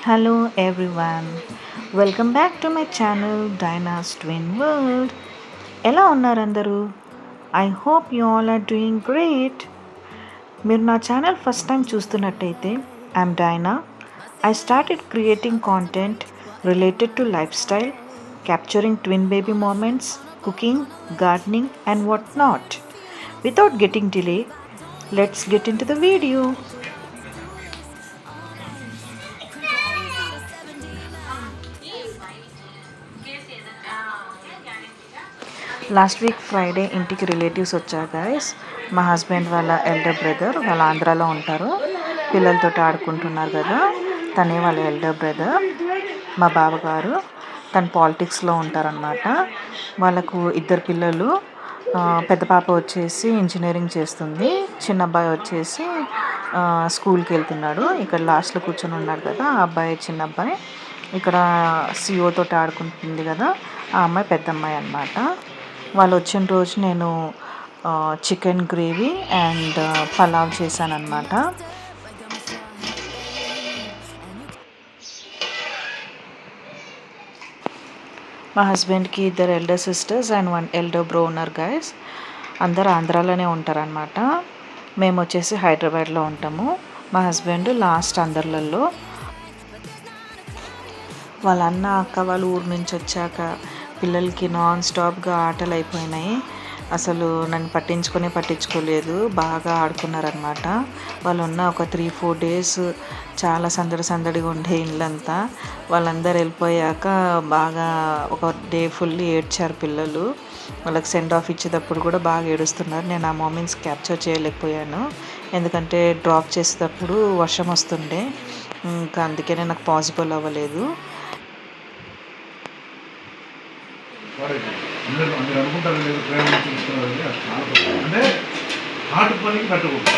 Hello everyone, welcome back to my channel Dinah's Twin World. ఎలా ఉన్నారు అందరూ? I hope you all are doing great. మీరు నా channel first time చూస్తున్నట్టయితే I'm Dyna. I started creating content related to lifestyle, capturing twin baby moments, cooking, gardening and what not. Without getting delay, let's get into the video. Last week Friday ఇంటికి relatives వచ్చారు guys. మా husband వాళ్ళ elder brother, వాళ్ళ ఆంధ్రాలో ఉంటారు, పిల్లలతో ఆడుకుంటున్నారు కదా. తనే వాళ్ళ ఎల్డర్ బ్రదర్, మా బావగారు. తను పాలిటిక్స్లో ఉంటారనమాట. వాళ్ళకు ఇద్దరు పిల్లలు. పెద్ద పాప వచ్చేసి ఇంజనీరింగ్ చేస్తుంది, చిన్న అబ్బాయి వచ్చేసి స్కూల్కి వెళ్తున్నాడు. ఇక్కడ లాస్ట్లో కూర్చొని ఉన్నాడు కదా ఆ అబ్బాయి, చిన్న అబ్బాయి. ఇక్కడ సిఓతో ఆడుకుంటుంది కదా ఆ అమ్మాయి, పెద్ద అమ్మాయి అనమాట. వాళ్ళు వచ్చిన రోజు నేను చికెన్ గ్రేవీ అండ్ పలావ్ చేశాను అనమాట. మా హస్బెండ్కి ఇద్దరు elder sisters and 1 elder bro ఉన్నారు గైస్. అందరు ఆంధ్రాలోనే ఉంటారనమాట. మేము వచ్చేసి హైదరాబాద్లో ఉంటాము. మా హస్బెండ్ లాస్ట్ అందర్లలో. వాళ్ళ అన్న అక్క వాళ్ళు ఊరు నుంచి వచ్చాక పిల్లలకి నాన్ స్టాప్గా ఆటలు అయిపోయినాయి. అసలు నన్ను పట్టించుకోలేదు, బాగా ఆడుకున్నారనమాట. వాళ్ళు ఉన్న ఒక 3-4 డేస్ చాలా సందడిగా ఉండే ఇల్లంతా. వాళ్ళందరూ వెళ్ళిపోయాక బాగా ఒక డే ఫుల్ ఏడ్చారు పిల్లలు. వాళ్ళకి సెండ్ ఆఫ్ ఇచ్చేటప్పుడు కూడా బాగా ఏడుస్తున్నారు. నేను ఆ మూమెంట్స్ క్యాప్చర్ చేయలేకపోయాను, ఎందుకంటే డ్రాప్ చేసేటప్పుడు వర్షం వస్తుండే. ఇంకా అందుకనే నాకు పాసిబుల్ అవ్వలేదు. మీరు అనుకుంటారు లేదు ప్రేమ అంటే హార్ట్ పనికి పెట్టకూడదు.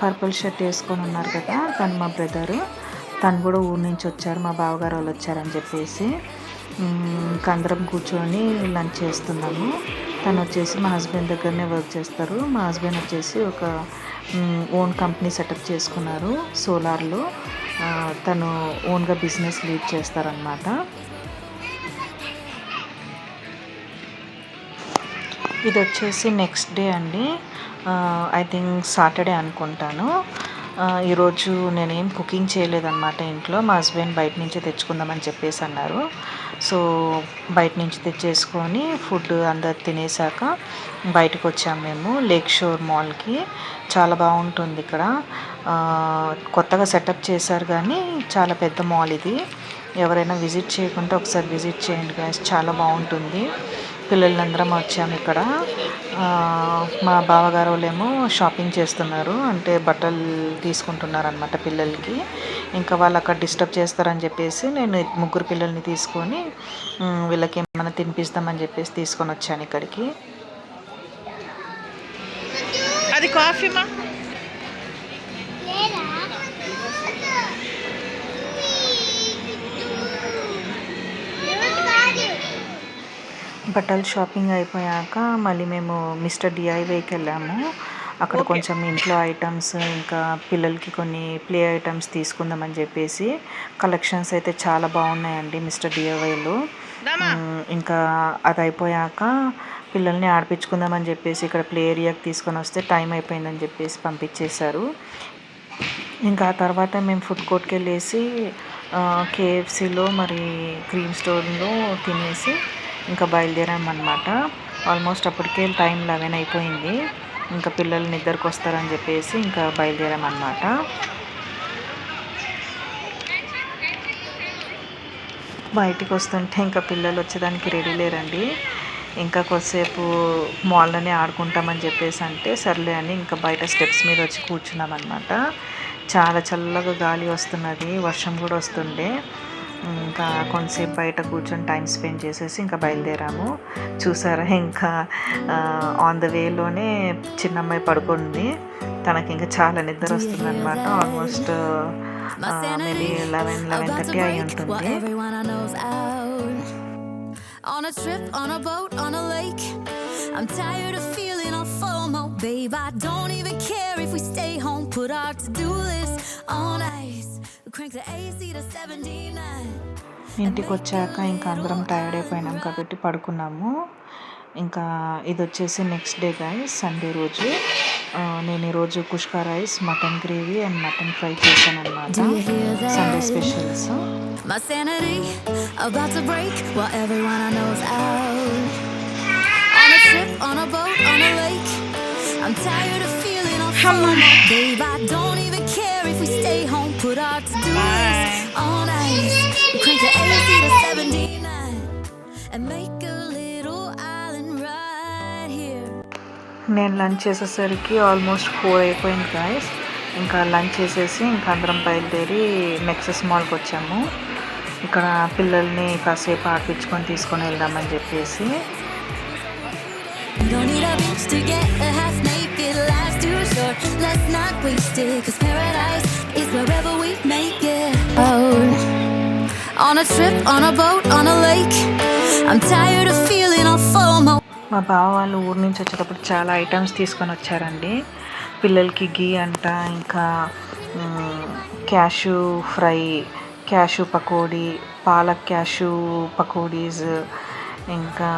పర్పుల్ షర్ట్ వేసుకొని ఉన్నారు కదా, తను మా బ్రదరు. తను కూడా ఊరు నుంచి వచ్చారు, మా బావగారు వాళ్ళు వచ్చారని చెప్పేసి అందరం కూర్చొని లంచ్ చేస్తున్నాము. తను వచ్చేసి మా హస్బెండ్ దగ్గరనే వర్క్ చేస్తారు. మా హస్బెండ్ వచ్చేసి ఒక ఓన్ కంపెనీ సెటప్ చేసుకున్నారు సోలార్లో. తను ఓన్గా బిజినెస్ లీడ్ చేస్తారనమాట. ఇది వచ్చేసి నెక్స్ట్ డే అండి, ఐ థింక్ సాటర్డే అనుకుంటాను. ఈరోజు నేనేం కుకింగ్ చేయలేదన్నమాట ఇంట్లో. మా హస్బెండ్ బయట నుంచి తెచ్చుకుందామని చెప్పేసి అన్నారు. సో బయట నుంచి తెచ్చేసుకొని ఫుడ్ అందరు తినేసాక బయటకు వచ్చాము మేము లేక్ షోర్ మాల్కి. చాలా బాగుంటుంది ఇక్కడ, కొత్తగా సెటప్ చేశారు కానీ చాలా పెద్ద మాల్ ఇది. ఎవరైనా విజిట్ చేయకుంటే ఒకసారి విజిట్ చేయండి గైస్, చాలా బాగుంటుంది. పిల్లలందరం వచ్చాము ఇక్కడ. మా బావగారు వాళ్ళేమో షాపింగ్ చేస్తున్నారు, అంటే బట్టలు తీసుకుంటున్నారు అనమాట పిల్లలకి. ఇంకా వాళ్ళు అక్కడ డిస్టర్బ్ చేస్తారని చెప్పేసి నేను 3 పిల్లల్ని తీసుకొని వీళ్ళకి ఏమైనా తినిపిస్తామని చెప్పేసి తీసుకొని వచ్చాను ఇక్కడికి. అది కాఫీమా. బట్టలు షాపింగ్ అయిపోయాక మళ్ళీ మేము మిస్టర్ డిఐవైకి వెళ్ళాము. అక్కడ కొంచెం ఇంట్లో ఐటమ్స్, ఇంకా పిల్లలకి కొన్ని ప్లే ఐటమ్స్ తీసుకుందామని చెప్పేసి. కలెక్షన్స్ అయితే చాలా బాగున్నాయండి మిస్టర్ డిఐవైలో. ఇంకా అది అయిపోయాక పిల్లల్ని ఆడిపించుకుందామని చెప్పేసి ఇక్కడ ప్లే ఏరియాకి తీసుకొని వస్తే టైం అయిపోయిందని చెప్పేసి పంపించేశారు. ఇంకా ఆ తర్వాత మేము ఫుడ్ కోర్ట్కి వెళ్ళేసి కేఎఫ్సీలో మరి క్రీమ్ స్టోర్లో తినేసి ఇంకా బయలుదేరామన్నమాట. ఆల్మోస్ట్ అప్పటికే టైం 11 అయిపోయింది. ఇంకా పిల్లలు నిద్రకు వస్తారని చెప్పేసి ఇంకా బయలుదేరామన్నమాట. బయటికి వస్తుంటే ఇంకా పిల్లలు వచ్చేదానికి రెడీ లేరండి. ఇంకా కొద్దిసేపు మాల్లోనే ఆడుకుంటామని చెప్పేసి అంటే సర్లే అని ఇంకా బయట స్టెప్స్ మీద వచ్చి కూర్చున్నాం అనమాట. చాలా చల్లగా గాలి వస్తున్నది, వర్షం కూడా వస్తుండే. ఇంకా కొంతసేపు బయట కూర్చొని టైం స్పెండ్ చేసేసి ఇంకా బయలుదేరాము. చూసారా, ఇంకా ఆన్ ద వేలోనే చిన్నమ్మాయి పడుకుంది. తనకి ఇంకా చాలా నిద్ర వస్తుంది అనమాట. ఆల్మోస్ట్ మేబీ 11-11:30 అయి ఉంటుంది. On a trip, on a boat, on a lake. I'm tired of feeling all FOMO, babe. I don't even care if we stay home. Put our to-do list on ice. Crank the AC to 79. ఇంటికి వచ్చాక ఇంకా అందరం tired అయిపోయినాం కాబట్టి పడుకున్నాము. ఇంకా ఇది వచ్చేసి next day guys, Sunday రోజు. నేను ఈరోజు kushka rice, mutton gravy and mutton fry చేశాను అనమాట, Sunday specials. My sanity about to break while everyone I know is out. On a trip, on a boat, on a lake. I'm tired of feeling all FOMO, babe. I don't even care if we stay home. Put our to-do list on ice. Crank the AC to 79 and make a little island right here. నేను lunch చేసేసరికి almost 4 అయిపోయింది guys. ఇంకా lunch చేసేసి ఇంకా అందరం బయలుదేరి nexus మాల్కి వచ్చాము. ఇక్కడ పిల్లల్ని కాసేపు ఆడిపించుకొని తీసుకొని వెళ్దామని చెప్పేసి. Don't need a beach to get a half naked. Life's too short, let's not waste it. 'Cause paradise is wherever we make it. On a trip, on a boat, on a lake. I'm tired of feeling all FOMO. మా బావ వాళ్ళు ఊరి నుంచి వచ్చేటప్పుడు చాలా items తీసుకొని వచ్చారండి. పిల్లలకి గీ అంట, ఇంకా cashew fry, cashew pakodi, palak cashew pakodis, ఇంకా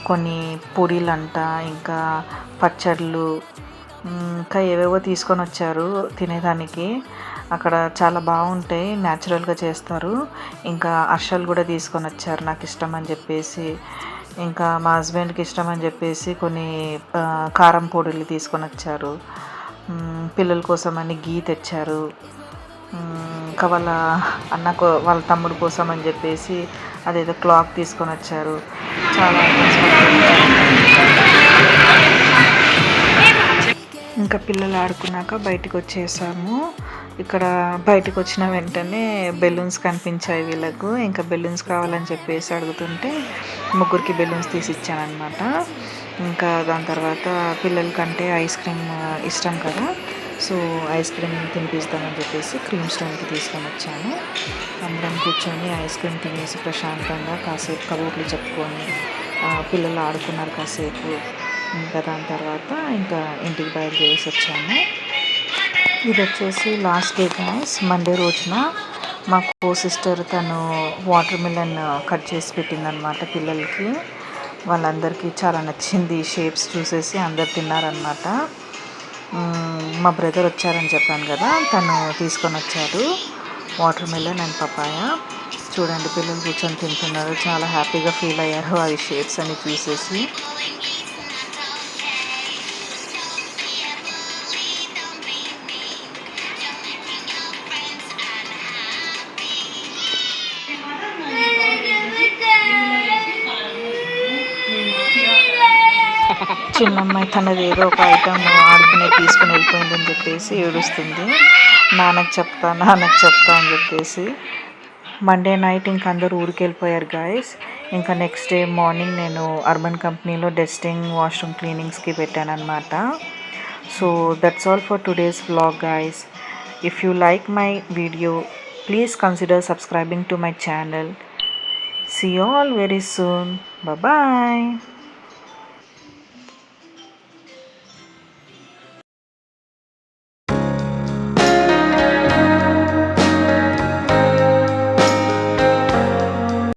కొన్ని పూరీలు అంట, ఇంకా పచ్చళ్ళు, ఇంకా ఏవేవో తీసుకొని వచ్చారు తినేదానికి. అక్కడ చాలా బాగుంటాయి, న్యాచురల్గా చేస్తారు. ఇంకా అర్షలు కూడా తీసుకొని వచ్చారు నాకు ఇష్టం అని చెప్పేసి. ఇంకా మా హస్బెండ్కి ఇష్టం అని చెప్పేసి కొన్ని కారం పొడులు తీసుకొని వచ్చారు. పిల్లల కోసం అని గీ తెచ్చారు. ఇంకా వాళ్ళ తమ్ముడు కోసం అని చెప్పేసి అదేదో క్లాక్ తీసుకొని వచ్చారు. చాలా ఇంకా పిల్లలు ఆడుకున్నాక బయటకు వచ్చేసాము. ఇక్కడ బయటకు వచ్చిన వెంటనే బెలూన్స్ కనిపించాయి వీళ్ళకు. ఇంకా బెలూన్స్ కావాలని చెప్పేసి అడుగుతుంటే ముగ్గురికి బెలూన్స్ తీసి ఇచ్చానమాట. ఇంకా దాని తర్వాత పిల్లలకంటే ఐస్ క్రీమ్ ఇష్టం కదా, సో ఐస్ క్రీమ్ తినిపిస్తామని చెప్పేసి క్రీమ్ స్టోన్కి తీసుకొని వచ్చాను. అందరం కూర్చొని ఐస్ క్రీమ్ తినేసి ప్రశాంతంగా కాసేపు కబుర్లు చెప్పుకొని పిల్లలు ఆడుకున్నారు కాసేపు. ఇంకా దాని తర్వాత ఇంకా ఇంటికి బయలుదేరేసి వచ్చాము. ఇది వచ్చేసి లాస్ట్ డే గైస్, మండే రోజున మా కో సిస్టర్ తను వాటర్ మిలన్ కట్ చేసి పెట్టిందనమాట పిల్లలకి. వాళ్ళందరికీ చాలా నచ్చింది. షేప్స్ చూసేసి అందరు తిన్నారనమాట. మా బ్రదర్ వచ్చారని చెప్పాను కదా, తను తీసుకొని వచ్చారు వాటర్ మిలన్ అండ్ పపాయ. చూడండి పిల్లలు కూర్చొని తింటున్నారు, చాలా హ్యాపీగా ఫీల్ అయ్యారు అవి షేప్స్ అని చూసేసి. చిన్నమ్మాయి తనది ఏదో ఒక ఐటమ్ ఆడుకునే తీసుకుని వెళ్ళిపోయిందని చెప్పేసి ఏడుస్తుంది. నాన్నకు చెప్తా అని చెప్పేసి. మండే నైట్ ఇంక అందరూ ఊరికి వెళ్ళిపోయారు గాయస్. ఇంకా నెక్స్ట్ డే మార్నింగ్ నేను అర్బన్ కంపెనీలో డస్టింగ్, వాష్రూమ్ క్లీనింగ్స్కి పెట్టాను అనమాట. So that's all for today's vlog guys. If you like my video, please consider subscribing to my channel. See you all very soon. Bye bye.